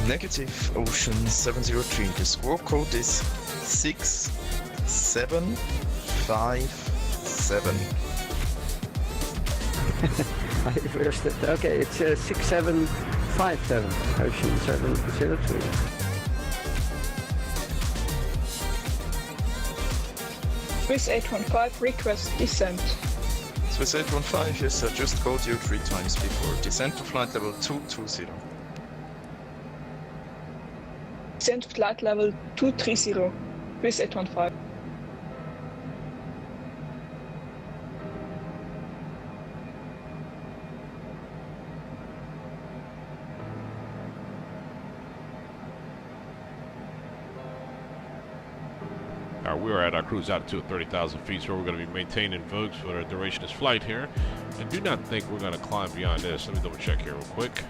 Negative Ocean 703. The squawk code is 6757. I reversed it. Okay, it's 6757, Ocean 703. Swiss 815, request descent. Swiss 815, yes, I just called you 3 times before. Descent to flight level 220. Descent to flight level 230, Swiss 815. We are at our cruise altitude of 30,000 feet, so we're going to be maintaining VOGs for the duration of this flight here. I do not think we're going to climb beyond this. Let me double check here real quick.